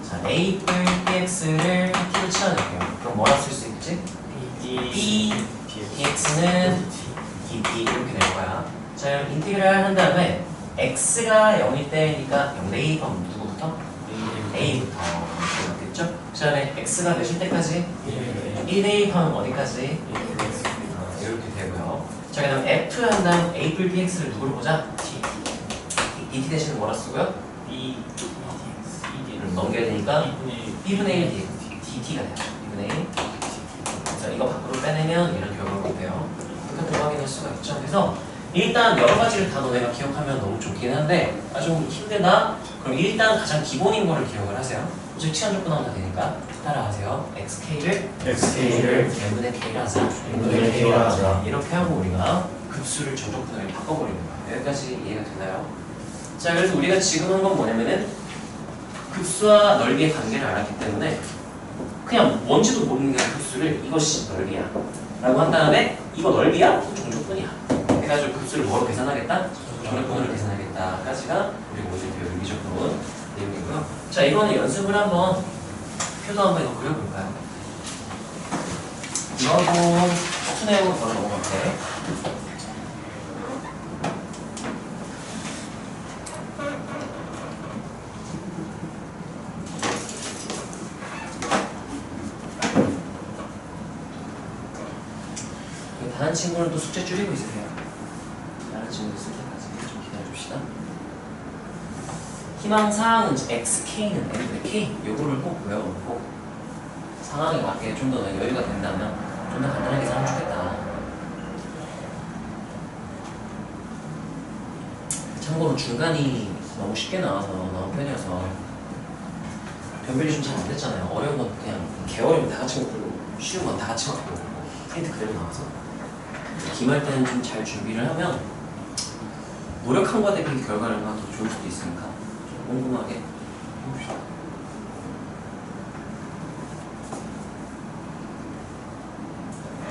자, a 뿔 px를 t로 치환할게요. 그럼 뭐라 쓸 수 있지? b dx는 dt 이렇게 될 거야. 자, 그럼 인테그랄 한 다음에 x가 0일 때니까 0대 2 그럼 누구부터? a부터 이렇겠죠? 그 다음에 x가 몇일 때까지? 1대 2 하면 어디까지? 이렇게 되고요. 자, 그 다음 f 한 다음 a 뿔 px를 누구로 보자? dt 대신에 뭐라 쓰고요? b를 넘겨야 되니까 b분의 1 dt가 되죠. b분의 1. 그래서 이거 밖으로 빼내면 이런 결과가 돼요. 그렇게 확인할 수가 있죠. 그래서 일단 여러 가지를 다 너네가 기억하면 너무 좋긴 한데 좀 힘들다? 그럼 일단 가장 기본인 거를 기억을 하세요. 어차피 치환적분 하면 다 되니까 따라하세요. xk를 n분의 k를 하자. n분의 k를 하자. 이렇게 하고 우리가 급수를 전적분을 바꿔버리는 거야. 여기까지 이해가 되나요? 자, 그래서 우리가 지금 한 건 뭐냐면은 급수와 넓이의 관계를 알았기 때문에 그냥 뭔지도 모르는 게 급수를 이것이 넓이야 라고 한 다음에 이거 넓이야? 종족분이야. 해가지고 급수를 뭐로 계산하겠다? 종족분으로 계산하겠다 까지가 우리가 오늘 배울 의미적분 내용이고요. 자, 이거는 연습을 한번 표도 한번 이거 그려볼까요? 이거하고 투 내용으로 바로 넘어갈게. 다른 친구는 또 숙제 줄이고 있으세요. 다른 친구도 쓸 때까지 좀 기다려줍시다. 희망사항은 xk는 n분의 k 요거를 꼭 외워놓고 상황에 맞게 좀 더 여유가 된다면 좀 더 간단하게 계산하면 좋겠다. 참고로 중간이 너무 쉽게 나와서 너무 편해서 변별이 좀 잘 안 됐잖아요. 어려운 건 그냥 개어려운 다 같이 먹고 쉬운 건 다 같이 먹고 힌트 그대로 나와서 기말 때는 좀 잘 준비를 하면 노력한 거에 대비 결과를 더 좋을 수도 있으니까 좀 꼼꼼하게 해봅시다.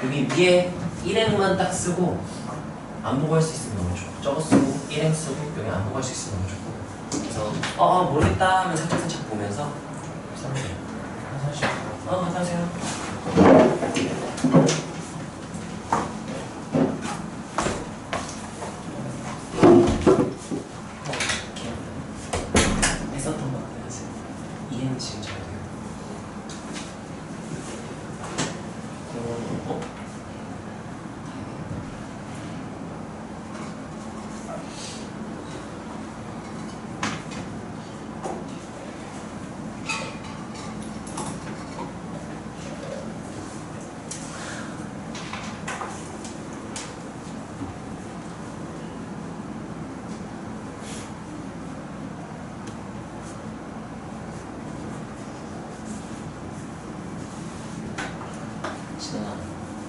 여기 위에 일행만 딱 쓰고 안 보고 할 수 있으면 너무 좋고 저거 쓰고 일행 쓰고 여기 안 보고 할 수 있으면 너무 좋고 그래서 모르겠다 하면 살짝 보면서 하세요. 했었던 거 같아요. 이해는 지금 잘 돼요.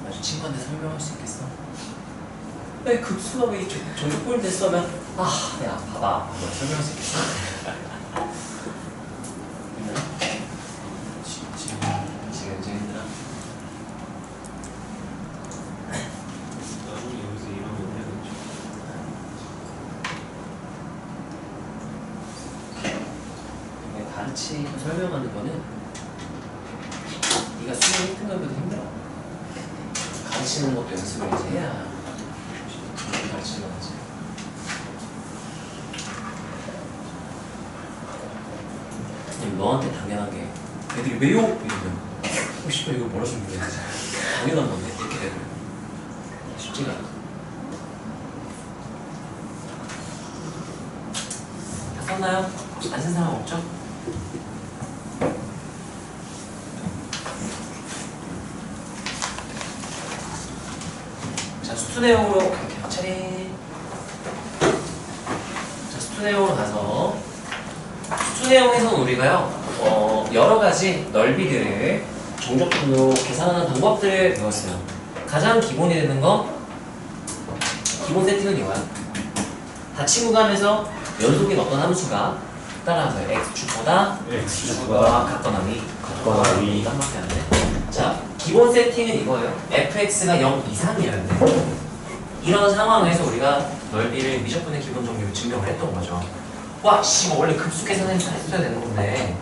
아주 친구한테 설명할 수 있겠어? 왜 급수가 왜 전족볼 됐으면 야 봐봐 설명할 수 있겠어? 지금 힘들어? 나중에 여기서 이러면 해야겠죠. 가르치고 설명하는 거는 네가 수능 1등 하기도 힘들어. 가르치는 것도 연습을 이제 해야 가르치는 거지. 너한테 당연한 게 애들이 왜요? 이러면 씨발 이거 뭐라 좀 그래. 당연한 건데 이렇게 되고 쉽지가 않아. 다 썼나요? 안 쓴 사람 없죠? 자, 수투 내용으로 이렇게 차례. 자, 수투 내용으로 가서 수투 내용에서는 우리가요 여러 가지 넓이들을 종족분으로 계산하는 방법들을 배웠어요. 가장 기본이 되는 거 기본 세팅은 이거야. 닫힌 구간에서 연속인 어떤 함수가 따라서 x축보다 x축보다 같거나 위 같거나 위. 한밖에 안 돼. 자, 기본 세팅은 이거예요. fx가 0 이상이어야 돼. 이런 상황에서 우리가 넓이를 미적분의 기본 정리로 증명을 했던 거죠. 와, 씨, 원래 급수 계산해서 했어야 되는 건데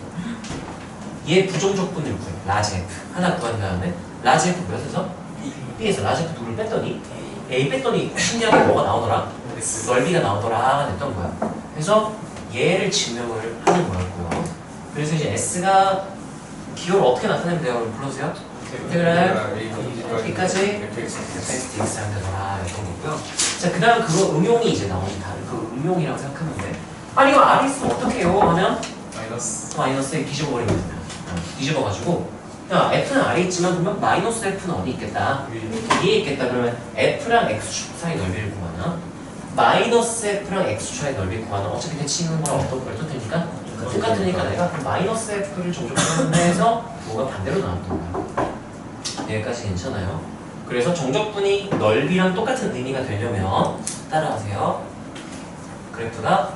얘 부정적분을 구해. 라지 f 하나 구한 다음에 라지 f 몇에서? b에서 라지 f 2를 뺐더니 a 뺐더니 신기하게 뭐가 나오더라? 넓이가 나오더라 됐던 거야. 그래서 얘를 증명을 하는 거였고요. 그래서 이제 s가 기호를 어떻게 나타내면 돼요? 여러분 불러주세요. 인테그랄 b까지 fx dx랑 되더라 했던 거고요. 자, 그 다음 그거 응용이 이제 나옵니다. 그 응용이라고 생각하면 돼. 아니 이거 r 있으면 어떻게 해요? 하면 마이너스에 뒤집어버리면 됩니다. 뒤집어가지고 야 f는 r에 있지만 그러면 마이너스 f는 어디 있겠다? 위에 있겠다. 그러면 f랑 x축 사이 넓이를 구하나 마이너스 f랑 x축의 넓이 구하나 어차피 대치는 거랑 어떤 테니까 똑같으니까 내가 그 마이너스 f를 정적분해서 뭐가 반대로 나왔던 거야. 여기까지 괜찮아요. 그래서 정적분이 넓이랑 똑같은 의미가 되려면 따라하세요. 그래프가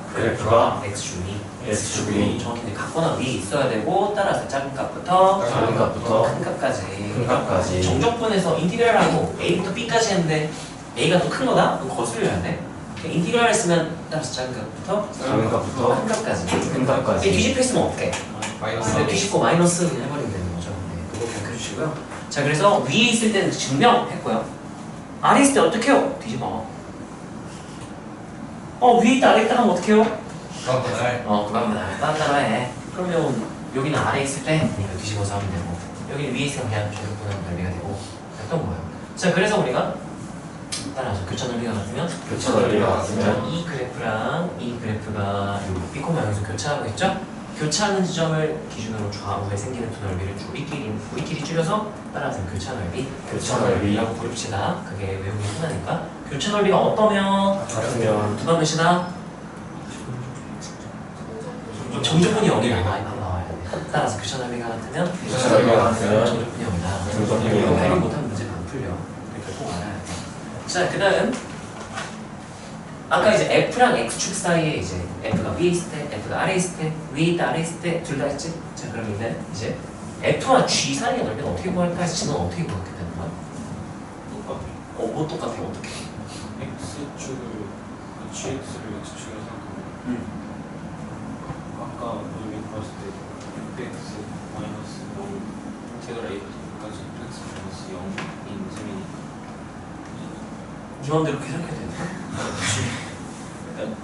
x축이 정확히 같거나 위 있어야 되고 따라서 작은 값부터 큰 값까지 정적분에서 인티그랄하고 a부터 b까지 했는데 a가 더 큰 거다? 그럼 거슬려야 돼. 인티그랄 했으면 따라서 작은 값부터 큰 값까지 뒤집혔으면 어떡해? 뒤집고 마이너스 그냥 해버리면 되는 거죠. 네, 그거 기억해 주시고요. 자, 그래서 위에 있을 때는 증명했고요. 아래 있을 때 어떻게 해요? 뒤집어. 위에 있다 아래 있다 하면 어떻게 해요? 그거만 따라해. 그러면 여기는 아래 있을 때 이거 뒤집어서 하면 되고 여기는 위에 있으면 그냥 조격분하면 넓이가 되고 했던 거예요. 자, 그래서 우리가 따라서 교차 넓이가 같으면 이 그래프랑 이 그래프가 요 B코마에서 교차하고 있죠? 교차하는 지점을 기준으로 좌우에 생기는 두 넓이를 우리끼리 줄여서 따라서 교차 넓이라고 부릅시다. 그게 외우기 편하니까. 교차 넓이가 어떠면? 같으면 누가 몇이다? 정조분이 0이 나와야 돼. 따라서 교차 넓이가 같으면 교차 넓이가 같으면 정조분이 0이다. 정조분이 이거 0이다. 발견 못하면 문제가 안 풀려. 그러니까 꼭 알아야 돼. 자, 그 다음 아까 이제 F랑 X축 사이에 이제 F가 위에 있을 때, F가 아래에 있을 때, 위에 있다 아래에 있을 때 둘 다 했지? 자, 그럼 이제 F와 G 사이의 넓이는 어떻게 구할까 해서 지금 어떻게 구했겠다는 거야? 똑같아. 뭐 똑같아 어떻게? x축을 gx를 x축이라 생각하면 아까 여기 봤을 때 fx 마이너스 0 인테그랄 a까지 fx 마이너스 0인 셈이니까 이 마음대로 계산해야 되는 일단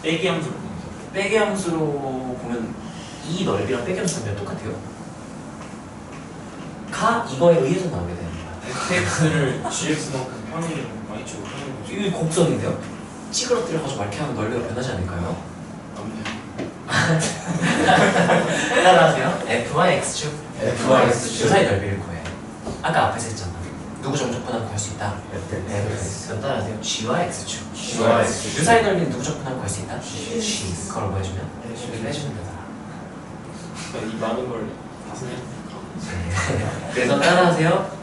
빼기 함수로 보면 빼기 함수로 보면 이 넓이랑 빼기 함수는 똑같아요. 가 이거에 의해서 나오게 되는 거야. fx를 gx만큼 평일 y축으로 평일 보죠. 이게 곡선인데요. 찌그러뜨려가지고 이렇게 하면 넓이가 변하지 않을까요? 따라하세요. F와 X축 F와 X축. 그 사이 넓이를 구해. 아까 앞에서 했잖아. 누구 정적분하면 구할 수 있다. 그럼 따라하세요. G와 X축 G와 X축. 그 사이 넓이는 누구 정적분하면 구할 수 있다. G. G 그걸 구해주면 여기 빼주면 되더라. 이 많은 걸 다 생각하고 그래서 따라하세요.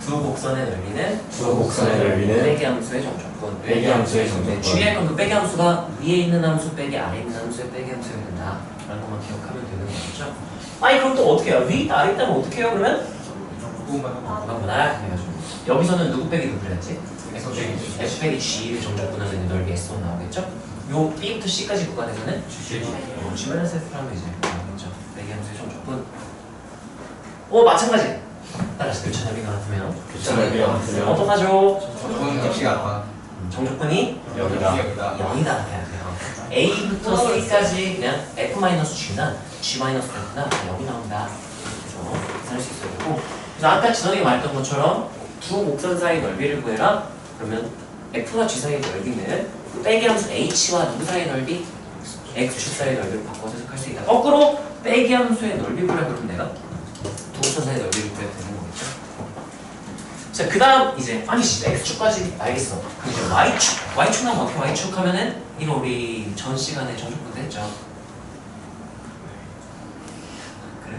두 곡선의 넓이는 두 곡선의 넓이는 빼기 함수의 정적분. 빼기 함수의 정적분. 주의할 건 그 빼기 함수가 위에 있는 함수 빼기 아래에 있는 함수의 빼기 함수가 된다. 라는 것만 기억하면 되는 거죠. 아니 그럼 또 어떻게 해요? 위에 있다 아래에 있다면 어떻게 해요 그러면? 누구나 해가지고 여기서는 누구 빼기 누구를 했지? F 빼기 G를 정적분하는 넓이 S로 나오겠죠? 요 B부터 C까지 구간에서는 G마이너스 F라면 이제 나오겠죠. 빼기 함수의 정적분. 마찬가지. 따라서 교차 넓이가 같으면 교차 넓이가 같으면 어떡하죠? 정조분이 정적분이 여기다 0이다 해야 돼요. A부터 C까지 그냥 F-G나 G-F나 0이 나온다. 그래서 계산할 수 있어야 되고. 그래서 아까 진원이가 말했던 것처럼 두 곡선 사이 넓이를 구해라. 그러면 F와 G 사이의 넓이는 빼기 함수 H와 누구 사이의 넓이? X축 사이의 넓이를 바꿔서 해석할 수 있다. 거꾸로 빼기 함수의 넓이 구하라 그러면 내가 두 곡선 사이의 넓이를 구해야 되는 거겠죠. 자, 그 다음 이제 아니 X축까지 알겠어. 그럼 이제 Y축 나오면 어떻게 Y축 하면은 이거 우리 전 시간에 정적분 했죠. 그래?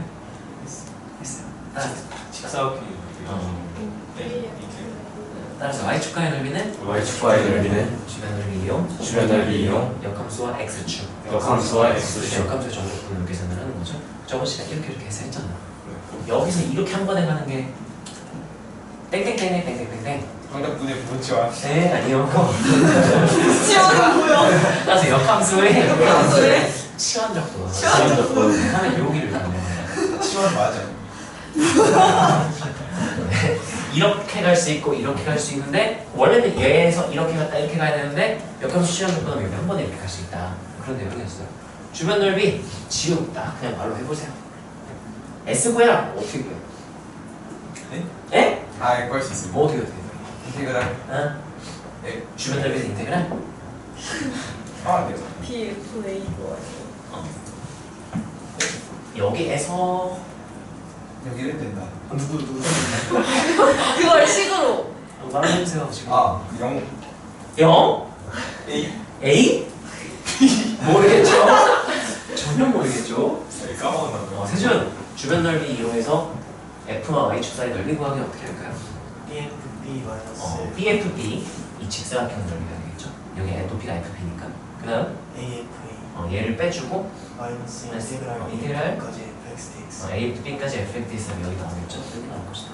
했어요. 직사각형이 따라서 Y축과의 넓이는 y축과의 넓이는 주변 넓이 이용 주변 넓이 이용 역함수와 X축 역함수와 X축 역함수의 정적분을 계산을 하는 거죠. 저번 시간 이렇게 해서 했잖아. 여기서 이렇게 한 번에 가는 게 땡땡땡땡 땡땡땡땡. 정답분의 부분치와 네, 아니요. 치워가 뭐야? 따라서 역함수의 역함수의 치환적분. 치환적분. 하면 여기를 가네. 치원 맞아. 이렇게 갈 수 있고 이렇게 갈 수 있는데 원래는 얘에서 이렇게 갔다 이렇게 가야 되는데 역함수 치환적분하면 여기 한 번에 이렇게 갈 수 있다. 그런 내용이었어요. 주변 넓이 지우다 그냥 말로 해보세요. S 구해라. 어떻게 구해? 네? 에? 구할 수 있습니다. 어떻게 인테그랄 어? 네. 주변 넓이에서 인테그랄? 네. PFA 뭐 여기에서 여기를 된다. 누구 그걸 식으로 말해주세요 지금. 0 0? A A? 모르겠죠? 전혀 모르겠죠? 까먹었나? 세준 주변 넓이 이용해서 F와 Y축 사이 넓이 구하기 어떻게 할까요? BFB 마이너스 BFB 이 직사각형 넓이가 되겠죠? 여기 높이가 FP니까 그 다음 AFA 얘를 빼주고 마이너스 인테그랄. 인테그랄까지 FXDX A부터 B까지 FXDS가 여기 나오겠죠? 이렇게 나올 것이다.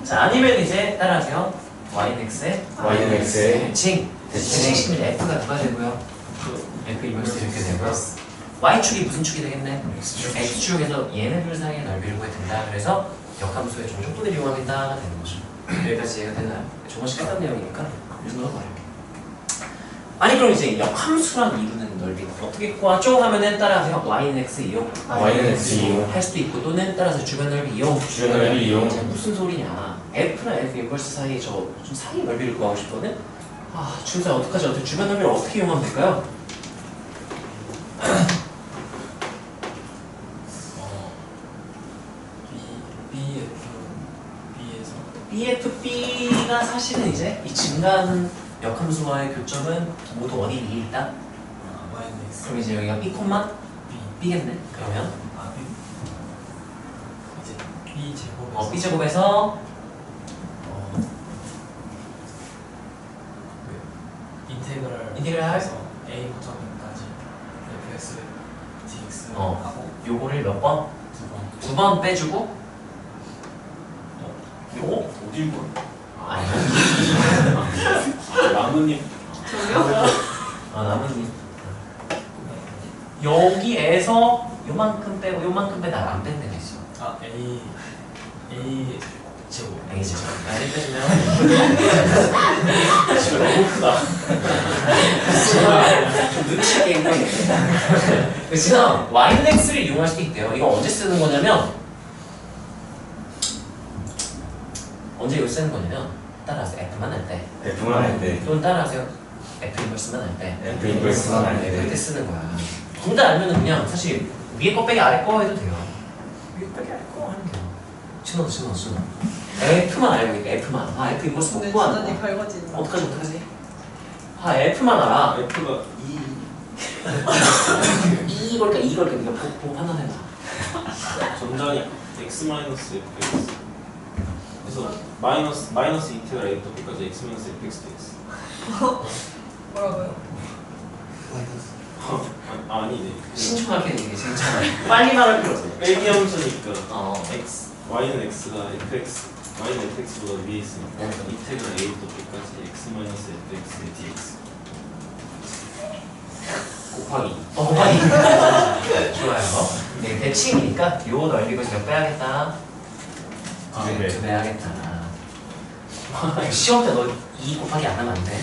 자 아니면 이제 따라하세요. Yx에 Yx에 대칭 대칭시키면 F가 누가 되고요? F 인버스 이렇게 되고요. Y축이 무슨 축이 되겠네? X축에서 얘네들 사이의 넓이를 구해야 된다. 그래서 역함수의 정적분을 이용하겠다가 되는 거죠. 여기까지 이해가 되나요? 정말 끝난 내용이니까 이 정도로 말할게요. 아니 그럼 이제 역함수랑 이루는 넓이 어떻게 구하죠? 하면은 따라하세요. Y는 X 이용 Y는 X 이용 할 수도 있고 또는 따라서 주변 넓이 이용 주변 넓이 이용 자, 무슨 소리냐? F랑 F 인버스 사이 좀 사이 넓이를 구하고 싶거든? 준수야 어떡하지? 어떻게 주변 넓이를 어떻게 이용하면 될까요? BFB가 사실은 이제 이 증가하는 역함수와의 교점은 모두 어디 위에 있다? 마이너스 그럼 이제 여기가 B 콤마 B B겠네. 그러면 아 B 이제 B 제곱에서 B 제곱에서 인테그랄 인테그랄 해서 A부터 B까지 fx dx 하고 요거를 몇 번? 2번 2번 빼주고 요거? 어딜 봐? 아니 나무님 저기요? 남은 여기에서 요만큼 빼고 요만큼 빼다 안 뺀 데가 있어. 아 A 제곱 알겠죠? 나를 빼주면 진짜 너무 크다. 좀 눈치 게임 그래서 y는 x를 이용할 수도 있대요. 이거 언제 쓰는 거냐면 언제 이거 쓰는 거냐면 따라서 f만 할 때 F만 할 때 또는 따라하세요 f 인버스만 할 때 F 인버스만 할 때 그때 쓰는 거야. 둘 다 알면은 그냥 사실 위에 거 빼기 아래 거 해도 돼요. 위에 빼기 아래 거 하면 돼요. 신호 F만 알고 있니까 F만 F 인버스 못 근데 구하는 진원이 거야. 밝아진다. 어떡하지? F만 알아. F가 2걸까 2걸까 네가 보고 판단해봐. 전장이 x 마이너스 fx. 그래서 마이너스 인테그랄 a부터 b까지 x 마이너스 fx dx. 뭐라고요? 아니네. 신중하게 얘기해 신중하게. 빨리 말할 필요 없어. 빼기 함수니까 x y는 x가 fx y는 fx보다 위에 있으니까 네. 인테그랄 a부터 b까지 x 마이너스 fx dx. 곱하기 곱하기 좋아요. 네, 대칭이니까 요 넓이고 몇 빼야겠다. 네. 2배 빼야겠다. 시험 때 너 2 곱하기 안 하면 안 돼.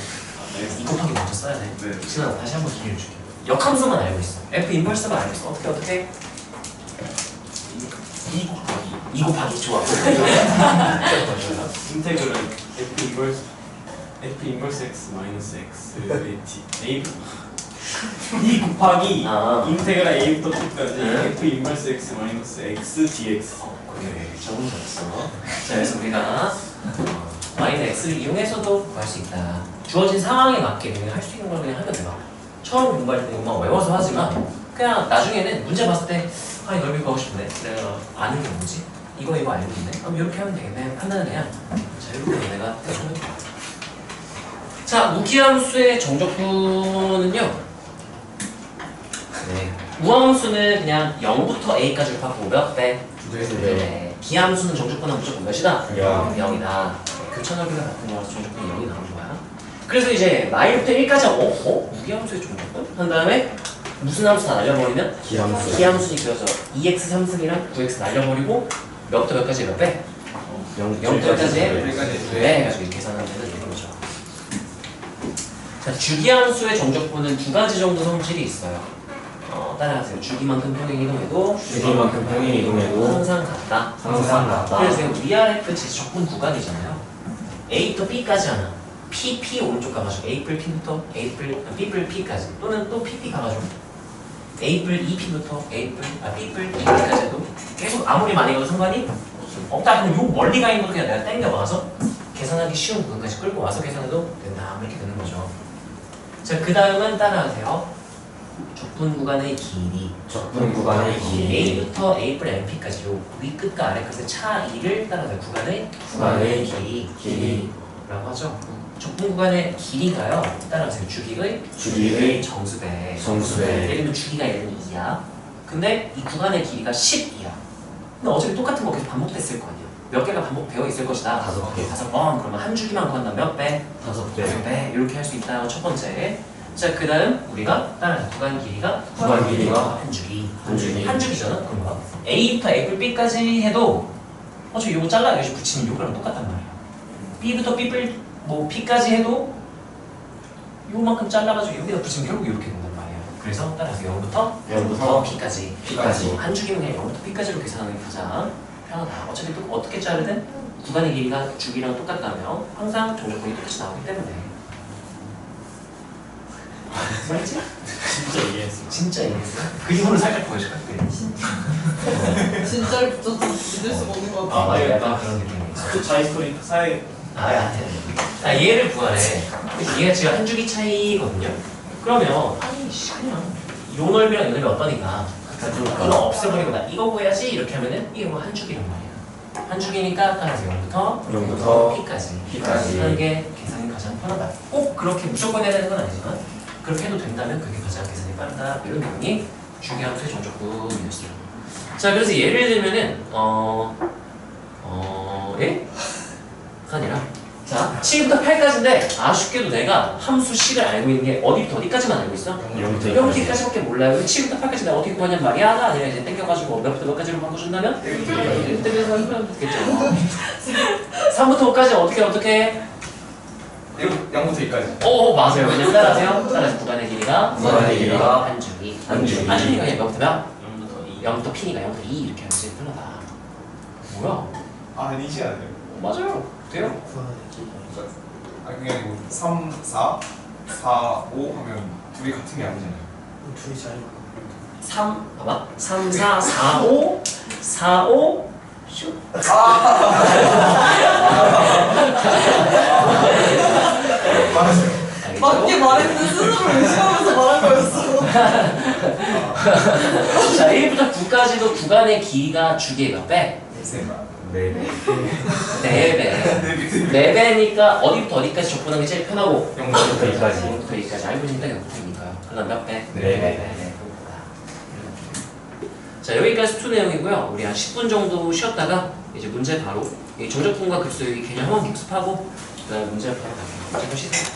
2 곱하기 먼저 써야 돼. 네. 신아 다시 한번 기회를 줄게. 역함수만 알고 있어. F 인버스만 알고 있어. 어떻게 2 곱하기 좋아. 인테그랄 f 인버스 x 마이너스 x a 2 곱하기 인테그랄 a부터 b까지 f 인버스 x 마이너스 x dx. 그래, 적응 잘했어. 자, 그래서 우리가 y는 x를 이용해서도 구할 수 있다. 주어진 상황에 맞게 그냥 할 수 있는 걸 그냥 하면 돼요. 처음 공부할 때 이거 막 외워서 하지만 그냥 나중에는 문제 봤을 때 이 넓이 구하고 싶은데 내가 아는 게 뭐지? 이거 알고 있는데 그럼 이렇게 하면 되겠네. 판단은 그냥 자유롭게 내가 대충 해볼게. 자, 무기함수의 정적분은요. 네. 우함수는 그냥 0부터 a까지 곱하고 몇 배? 네. 기함수는 정적분은 무조건 몇이다? 0이다. 교차 넓이가 같은 거라서 정적분이 0이 나오는 거야. 그래서 이제 마일부터 1까지 무기함수의 정적분? 한 다음에 무슨 함수 다 날려버리면? 기함수 기함수니 그래서 2x 3승이랑 9x 날려버리고 몇부터 몇까지 몇 배? 0부터 몇까지? 네, 해가지고 이렇게 계산하면 되는 거죠. 자, 주기함수의 정적분은 두 가지 정도 성질이 있어요. 따라하세요. 주기만큼 평행 이동해도 주기만큼 평행 이동해도 항상 같다. 항상 같다. 그래서 위아래 끝이 적분 구간이잖아요. A부터 B까지 하나. P 오른쪽 가가지고 A뿔 P부터 B뿔 P까지 또는 또 PP 가가지고 A뿔 EP부터 B뿔 EP까지 해도 계속 아무리 많이 가도 상관이 없다. 그럼 요 멀리 가 있는 거 그냥 내가 땡겨와서 계산하기 쉬운 부분까지 끌고 와서 계산해도 된다. 이렇게 되는 거죠. 자, 그 다음은 따라하세요. 적분 구간의 길이. 적분 구간의 길이 A부터 A뿔 MP까지 요 위 끝과 아래 끝의 차이를 따라서 구간의 길이라고 하죠. 적분 구간의 길이가요. 따라하세요. 주기의 정수배. 예를 들면 주기가 예를 들면 2야. 근데 이 구간의 길이가 10이야. 근데 어차피 똑같은 거 계속 반복됐을 거 아니야. 몇 개가 반복되어 있을 것이다. 5개. 5번. 그러면 한 주기만 구한다면 몇 배? 5배. 이렇게 할 수 있다. 첫 번째. 자, 그 다음 우리가 따라서 구간 길이가 한 주기. 한 주기잖아. 그럼 뭐 A부터 A뿔 B까지 해도 어차피 요거 잘라 여기서 붙이면 요거랑 똑같단 말이야. B부터 B뿔 뭐 P까지 해도 요만큼 잘라가지고 여기다 붙이면 결국 이렇게 된단 말이야. 그래서 따라서 0부터 P까지. 한 주기면 그냥 0부터 P까지로 계산하는 게 가장 편하다. 어차피 또 어떻게 자르든 구간의 길이가 주기랑 똑같다면 항상 정적분이 똑같이 나오기 때문에. 맞지? 진짜 이해했어. 진짜 이해했어? 그 이후로 살짝 보여줄까? 진짜를 붙여서 믿을 수가 없는 것 같아. 맞아. 약간 그런 느낌이 있어. 또 자이스토리 사야겠다. 얘를 구하래. 그래서 얘가 지금 한 주기 차이거든요. 그러면 아니 씨 그냥 요 넓이랑 요 넓이 어떠니까 이거 없애버리고 나 이거 구해야지 이렇게 하면은 이게 뭐 한 줄이란 말이야. 한 줄이니까 따라서 0부터 0부터 P까지 P까지 하는 게 계산이 가장 편하다. 꼭 그렇게 무조건 해야 되는 건 아니지만 그렇게 해도 된다면 그게 가장 계산이 빠르다. 이런 내용이 주기함수의 정적분이었어요. 자, 그래서 예를 들면은 예? 아니라 자, 7부터 8까지인데 아쉽게도 내가 함수 식을 알고 있는 게 어디부터 어디까지만 알고 있어? 0부터 0부터 2까지밖에 몰라요. 7부터 8까지 내가 어떻게 구하냐는 말이야? 아니라 이제 땡겨가지고 몇부터 몇까지로 바꿔준다면? 1부터 하면 됐겠죠. 3부터 5까지 어떻게 해? 0부터 2까지. 오, 맞아요. 왜냐면 따라하세요. 따라서 구간의 길이가 구간의 길이가 한 줄이. 한 줄이. 한 줄이가 그냥 몇부터 몇? 0부터 2 0부터 P니까 0부터 2 이렇게 하지. 편하다. 뭐야? 아니지 않아요? 맞아요. 돼요? 아 그게 아니고 3, 4, 4, 5 하면 둘이 같은 게 아니잖아요. 둘이 자리가. 3, 봐봐. 3, 4, 4, 5, 4, 5, 슉. 맞았어요. 알겠죠? 맞게 말했는데 스스로 의심하면서 말한 거였어. 자, 1부터 9까지도 구간의 길이가 주기의 몇 배? 네네 4배. 4배니까 어디부터 어디까지 접근하는 게 제일 편하고 0부터 2까지 0부터 2까지 알고 있으니까 0부터니까요. 그다음 몇 배? 네. 자, 여기까지 수투 내용이고요. 우리 한 10분 정도 쉬었다가 이제 문제 바로 이 정적분과 급수 여기 개념 한번 복습하고 그다음에 문제 바로 갈게요. 문제 보시죠.